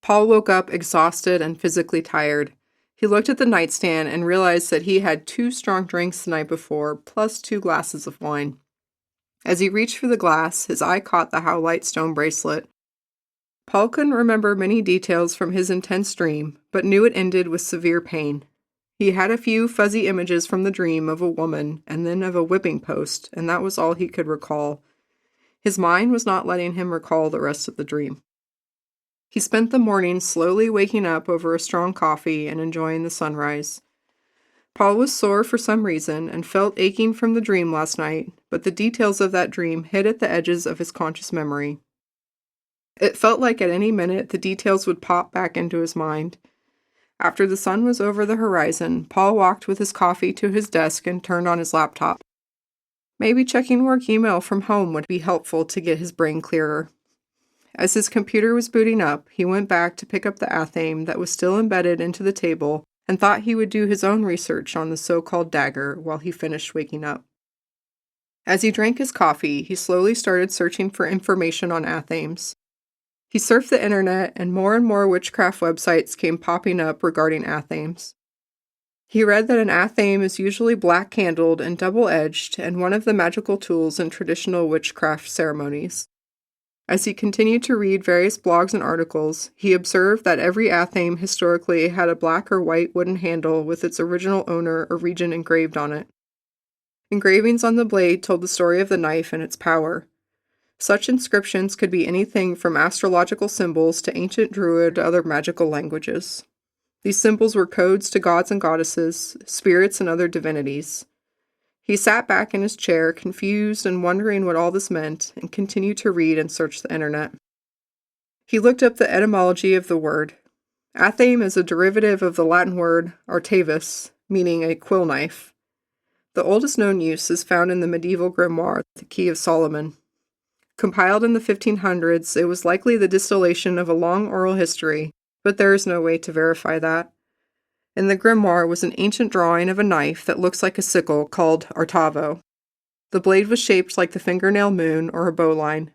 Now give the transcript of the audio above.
Paul woke up exhausted and physically tired. He looked at the nightstand and realized that he had 2 strong drinks the night before, plus 2 glasses of wine. As he reached for the glass, his eye caught the howlite stone bracelet. Paul couldn't remember many details from his intense dream, but knew it ended with severe pain. He had a few fuzzy images from the dream of a woman and then of a whipping post, and that was all he could recall. His mind was not letting him recall the rest of the dream. He spent the morning slowly waking up over a strong coffee and enjoying the sunrise. Paul was sore for some reason and felt aching from the dream last night, but the details of that dream hid at the edges of his conscious memory. It felt like at any minute the details would pop back into his mind. After the sun was over the horizon, Paul walked with his coffee to his desk and turned on his laptop. Maybe checking work email from home would be helpful to get his brain clearer. As his computer was booting up, he went back to pick up the athame that was still embedded into the table and thought he would do his own research on the so-called dagger while he finished waking up. As he drank his coffee, he slowly started searching for information on athames. He surfed the internet, and more witchcraft websites came popping up regarding athames. He read that an athame is usually black-candled and double-edged and one of the magical tools in traditional witchcraft ceremonies. As he continued to read various blogs and articles, he observed that every athame historically had a black or white wooden handle with its original owner or region engraved on it. Engravings on the blade told the story of the knife and its power. Such inscriptions could be anything from astrological symbols to ancient druid to other magical languages. These symbols were codes to gods and goddesses, spirits and other divinities. He sat back in his chair, confused and wondering what all this meant, and continued to read and search the internet. He looked up the etymology of the word. Athame is a derivative of the Latin word artavus, meaning a quill knife. The oldest known use is found in the medieval grimoire, the Key of Solomon. Compiled in the 1500s, it was likely the distillation of a long oral history, but there is no way to verify that. In the grimoire was an ancient drawing of a knife that looks like a sickle called artavo. The blade was shaped like the fingernail moon or a bowline.